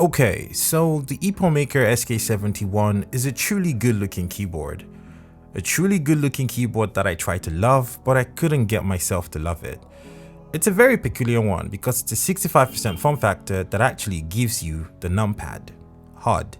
Okay, so the EPOMaker SK71 is a truly good looking keyboard. A truly good looking keyboard that I tried to love, but I couldn't get myself to love it. It's a very peculiar one because it's a 65% form factor that actually gives you the numpad, HUD.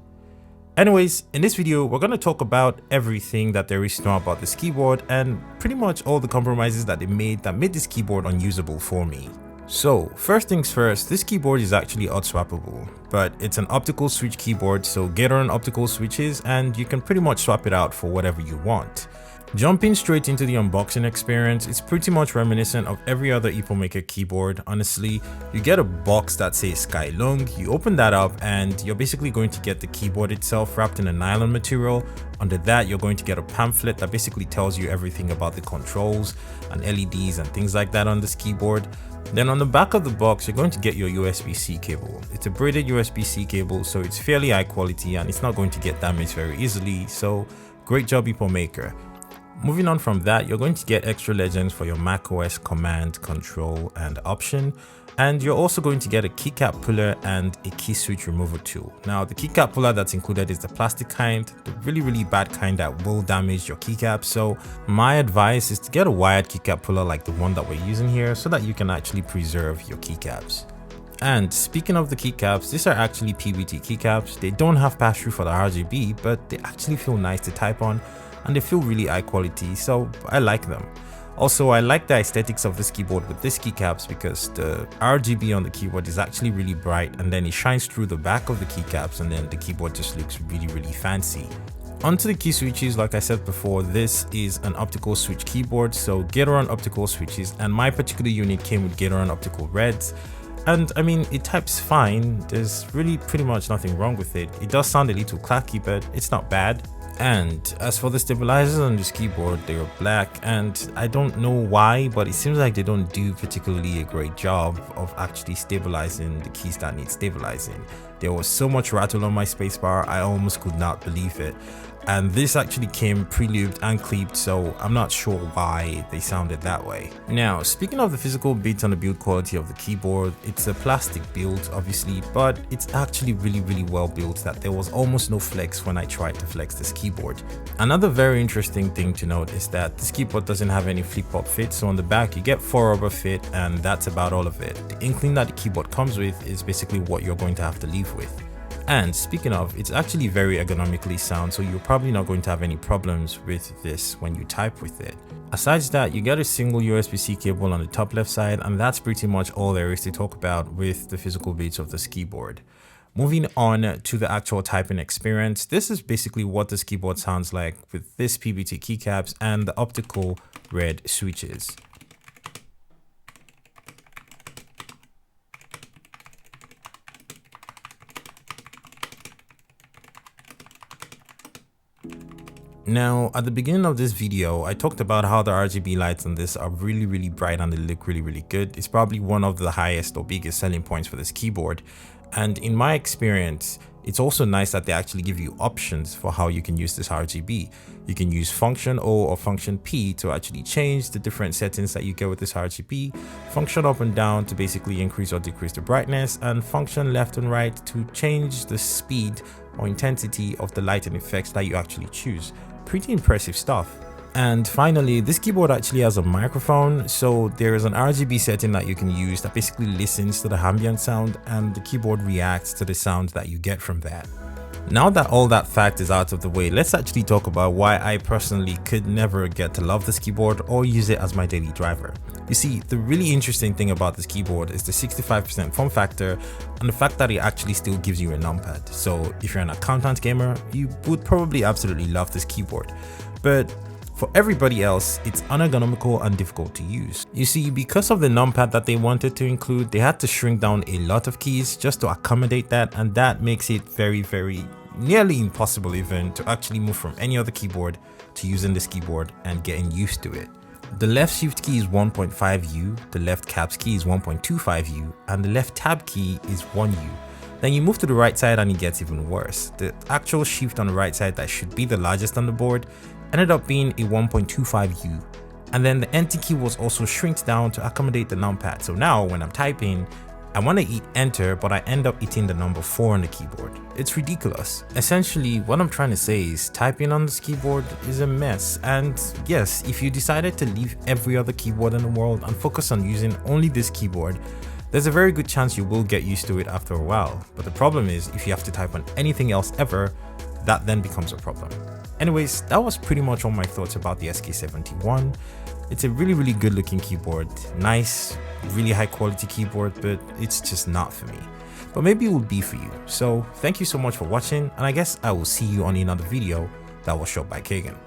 Anyways, in this video, we're going to talk about everything that there is to know about this keyboard and pretty much all the compromises that they made that made this keyboard unusable for me. So first things first, this keyboard is actually HUD swappable, but it's an optical switch keyboard, so get on optical switches and you can pretty much swap it out for whatever you want. Jumping straight into the unboxing experience, it's pretty much reminiscent of every other EPOMaker keyboard. Honestly, you get a box that says Skylung, you open that up and you're basically going to get the keyboard itself wrapped in a nylon material. Under that, you're going to get a pamphlet that basically tells you everything about the controls and LEDs and things like that on this keyboard. Then on the back of the box, you're going to get your USB-C cable. It's a braided USB-C cable, so it's fairly high quality and it's not going to get damaged very easily, so great job EPOMaker. Moving on from that, you're going to get extra legends for your macOS command, control, and option. And you're also going to get a keycap puller and a key switch removal tool. Now, the keycap puller that's included is the plastic kind, the really bad kind that will damage your keycap. So my advice is to get a wired keycap puller like the one that we're using here so that you can actually preserve your keycaps. And speaking of the keycaps, these are actually PBT keycaps. They don't have pass-through for the RGB, but they actually feel nice to type on and they feel really high quality, so I like them. Also, I like the aesthetics of this keyboard with these keycaps because the RGB on the keyboard is actually really bright and then it shines through the back of the keycaps and then the keyboard just looks really fancy. Onto the key switches, like I said before, this is an optical switch keyboard, so Gateron optical switches, and my particular unit came with Gateron optical reds. And I mean, it types fine, there's really pretty much nothing wrong with it. It does sound a little clacky, but it's not bad. And as for the stabilizers on this keyboard, they are black, and I don't know why, but it seems like they don't do particularly a great job of actually stabilizing the keys that need stabilizing. There was so much rattle on my spacebar, I almost could not believe it. And this actually came pre-lubed and clipped, so I'm not sure why they sounded that way. Now, speaking of the physical bits on the build quality of the keyboard, it's a plastic build obviously, but it's actually really well built that there was almost no flex when I tried to flex this keyboard. Another very interesting thing to note is that this keyboard doesn't have any flip-up fit, so on the back you get 4 rubber fit and that's about all of it. The inkling that the keyboard comes with is basically what you're going to have to live with. And speaking of, it's actually very ergonomically sound, so you're probably not going to have any problems with this when you type with it. Aside that, you get a single USB-C cable on the top left side, and that's pretty much all there is to talk about with the physical bits of this keyboard. Moving on to the actual typing experience, this is basically what this keyboard sounds like with this PBT keycaps and the optical red switches. Now, at the beginning of this video, I talked about how the RGB lights on this are really bright and they look really good. It's probably one of the highest or biggest selling points for this keyboard. And in my experience, it's also nice that they actually give you options for how you can use this RGB. You can use function O or function P to actually change the different settings that you get with this RGB, function up and down to basically increase or decrease the brightness, and function left and right to change the speed or intensity of the lighting effects that you actually choose. Pretty impressive stuff. And finally, this keyboard actually has a microphone, so there is an RGB setting that you can use that basically listens to the ambient sound and the keyboard reacts to the sound that you get from that. Now that all that fact is out of the way, let's actually talk about why I personally could never get to love this keyboard or use it as my daily driver. You see, the really interesting thing about this keyboard is the 65% form factor and the fact that it actually still gives you a numpad. So if you're an accountant gamer, you would probably absolutely love this keyboard. But for everybody else, it's unergonomical and difficult to use. You see, because of the numpad that they wanted to include, they had to shrink down a lot of keys just to accommodate that, and that makes it very nearly impossible even to actually move from any other keyboard to using this keyboard and getting used to it. The left shift key is 1.5U, the left caps key is 1.25U, and the left tab key is 1U. Then you move to the right side and it gets even worse. The actual shift on the right side that should be the largest on the board ended up being a 1.25U. And then the enter key was also shrinked down to accommodate the numpad. So now when I'm typing, I want to eat enter, but I end up eating the number 4 on the keyboard. It's ridiculous. Essentially, what I'm trying to say is typing on this keyboard is a mess. And yes, if you decided to leave every other keyboard in the world and focus on using only this keyboard, there's a very good chance you will get used to it after a while. But the problem is, if you have to type on anything else ever, that then becomes a problem. Anyways, that was pretty much all my thoughts about the SK71. It's a really good looking keyboard, nice, really high quality keyboard, but it's just not for me. But maybe it will be for you. So thank you so much for watching, and I guess I will see you on another video that was shot by Kagan.